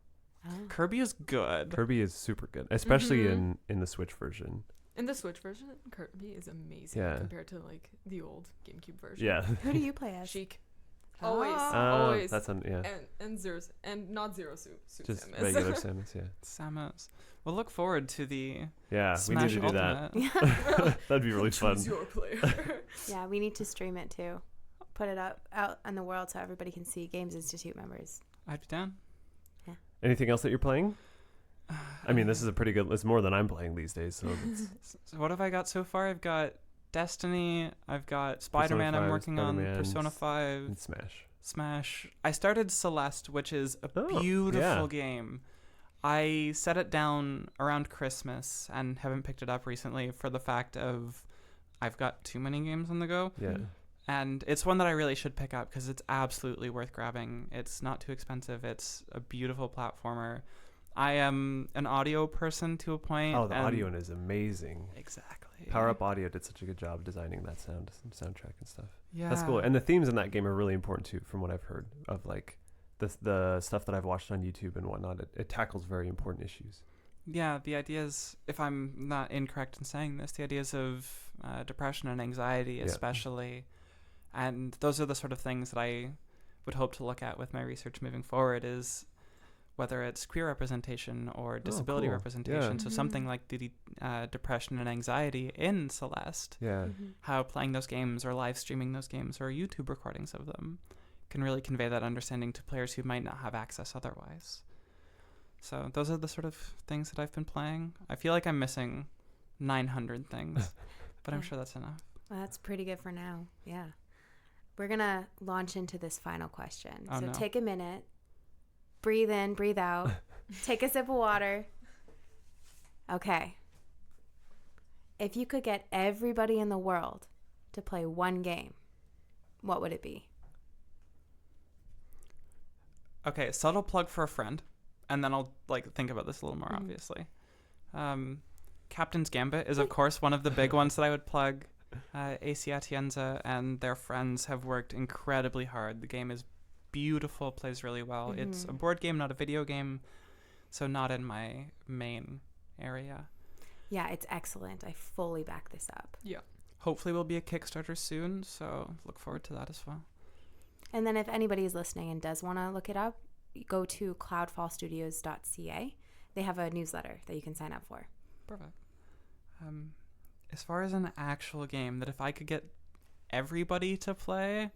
[SPEAKER 1] Oh.
[SPEAKER 3] Kirby is good.
[SPEAKER 2] Kirby is super good, especially in the Switch version.
[SPEAKER 4] In the Switch version, Kirby is amazing compared to like the old GameCube version.
[SPEAKER 2] Yeah.
[SPEAKER 1] Who do you play as?
[SPEAKER 4] Sheik.
[SPEAKER 1] Oh.
[SPEAKER 4] Always.
[SPEAKER 2] That's
[SPEAKER 4] And Zero and not Zero Suit
[SPEAKER 2] just
[SPEAKER 4] Samus.
[SPEAKER 2] regular Samus. Yeah.
[SPEAKER 3] Samus. We'll look forward to the
[SPEAKER 2] Yeah.
[SPEAKER 3] Smash
[SPEAKER 2] we need to do
[SPEAKER 3] Ultimate.
[SPEAKER 2] that. That'd be really fun.
[SPEAKER 4] Choose your player.
[SPEAKER 1] Yeah, we need to stream it too. Put it out in the world so everybody can see. Games Institute members.
[SPEAKER 3] I'd be down.
[SPEAKER 2] Anything else that you're playing? I mean, this is a pretty good. It's more than I'm playing these days. So
[SPEAKER 3] So what have I got so far? I've got Destiny. I've got Spider-Man. I'm working on Persona 5.
[SPEAKER 2] and Smash.
[SPEAKER 3] Smash. I started Celeste, which is a
[SPEAKER 2] Oh,
[SPEAKER 3] beautiful
[SPEAKER 2] yeah.
[SPEAKER 3] game. I set it down around Christmas and haven't picked it up recently for the fact of I've got too many games on the go.
[SPEAKER 2] Yeah.
[SPEAKER 3] And it's one that I really should pick up because it's absolutely worth grabbing. It's not too expensive. It's a beautiful platformer. I am an audio person to a point.
[SPEAKER 2] Oh, the audio is amazing.
[SPEAKER 3] Exactly.
[SPEAKER 2] Power Up Audio did such a good job designing that soundtrack and stuff.
[SPEAKER 3] Yeah.
[SPEAKER 2] That's cool. And the themes in that game are really important too, from what I've heard of like the stuff that I've watched on YouTube and whatnot. It tackles very important issues.
[SPEAKER 3] Yeah, the ideas, if I'm not incorrect in saying this, the ideas of depression and anxiety especially. And those are the sort of things that I would hope to look at with my research moving forward is whether it's queer representation or disability
[SPEAKER 2] cool.
[SPEAKER 3] representation.
[SPEAKER 2] Yeah.
[SPEAKER 3] So something like the depression and anxiety in Celeste,
[SPEAKER 2] Yeah.
[SPEAKER 3] how playing those games or live streaming those games or YouTube recordings of them can really convey that understanding to players who might not have access otherwise. So those are the sort of things that I've been playing. I feel like I'm missing 900 things, but I'm sure that's enough.
[SPEAKER 1] Well, that's pretty good for now. Yeah. We're going to launch into this final question.
[SPEAKER 3] Oh,
[SPEAKER 1] so
[SPEAKER 3] no.
[SPEAKER 1] take a minute. Breathe in, breathe out. Take a sip of water. Okay. If you could get everybody in the world to play one game, what would it be?
[SPEAKER 3] Okay, subtle plug for a friend, and then I'll think about this a little more obviously. Captain's Gambit is of course one of the big ones that I would plug. AC Atienza and their friends have worked incredibly hard. The game is beautiful, plays really well. It's a board game, not a video game, so not in my main area.
[SPEAKER 1] Yeah, it's excellent. I fully back this up.
[SPEAKER 4] Yeah.
[SPEAKER 3] Hopefully we'll be a Kickstarter soon, so look forward to that as well.
[SPEAKER 1] And then if anybody is listening and does want to look it up, go to cloudfallstudios.ca. They have a newsletter that you can sign up for.
[SPEAKER 3] Perfect. As far as an actual game that if I could get everybody to play,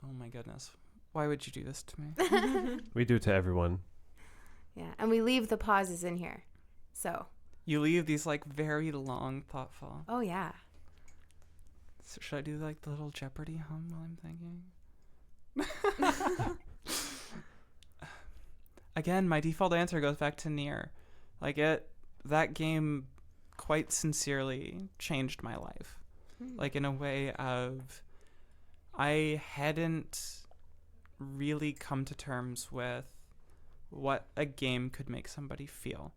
[SPEAKER 3] oh my goodness, why would you do this to me?
[SPEAKER 2] We do it to everyone.
[SPEAKER 1] Yeah, and we leave the pauses in here. So,
[SPEAKER 3] You leave these very long, thoughtful.
[SPEAKER 1] oh yeah.
[SPEAKER 3] So should I do the little Jeopardy hum while I'm thinking? Again, my default answer goes back to Nier. That game quite sincerely changed my life. In a way of I hadn't really come to terms with what a game could make somebody feel.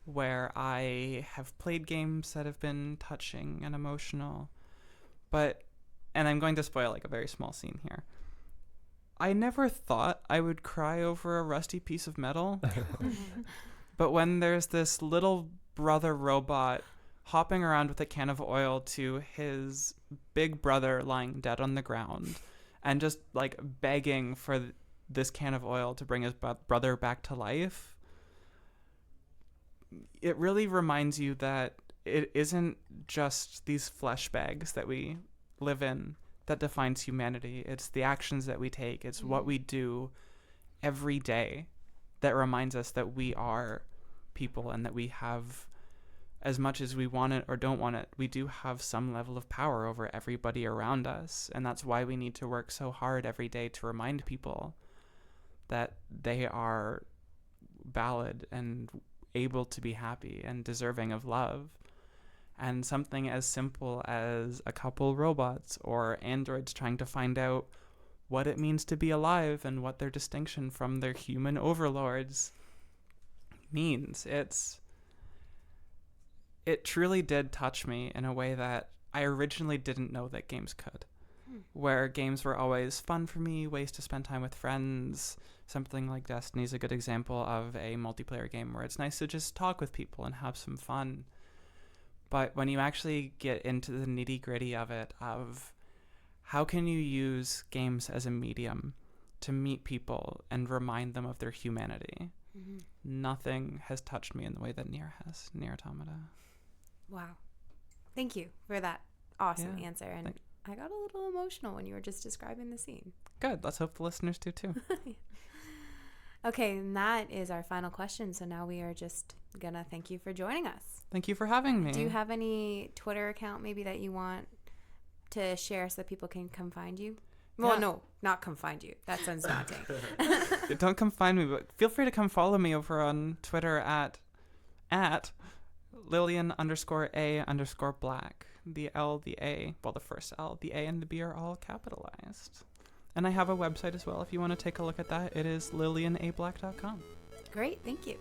[SPEAKER 3] Where I have played games that have been touching and emotional, and I'm going to spoil a very small scene here. I never thought I would cry over a rusty piece of metal, but when there's this little brother robot hopping around with a can of oil to his big brother lying dead on the ground and just like begging for this can of oil to bring his brother back to life. It really reminds you that it isn't just these flesh bags that we live in that defines humanity. It's the actions that we take. It's what we do every day that reminds us that we are people and that we have, as much as we want it or don't want it, we do have some level of power over everybody around us. And that's why we need to work so hard every day to remind people that they are valid and able to be happy and deserving of love. And something as simple as a couple robots or androids trying to find out what it means to be alive and what their distinction from their human overlords means. It truly did touch me in a way that I originally didn't know that games could. Where games were always fun for me, ways to spend time with friends. Something like Destiny is a good example of a multiplayer game where it's nice to just talk with people and have some fun. But when you actually get into the nitty-gritty of it, of how can you use games as a medium to meet people and remind them of their humanity, nothing has touched me in the way that Nier has, Nier Automata.
[SPEAKER 1] Wow. Thank you for that awesome answer. And I got a little emotional when you were just describing the scene.
[SPEAKER 3] Good. Let's hope the listeners do too.
[SPEAKER 1] Okay, and that is our final question. So now we are just going to thank you for joining us.
[SPEAKER 3] Thank you for having me.
[SPEAKER 1] Do you have any Twitter account maybe that you want to share so that people can come find you? Well, no, not come find you. That sounds daunting.
[SPEAKER 3] Don't come find me, but feel free to come follow me over on Twitter at Lillian_A_Black. The L, the A, well, the first L, the A, and the B are all capitalized. And I have a website as well. If you want to take a look at that, it is lillianablack.com.
[SPEAKER 1] Great. Thank you.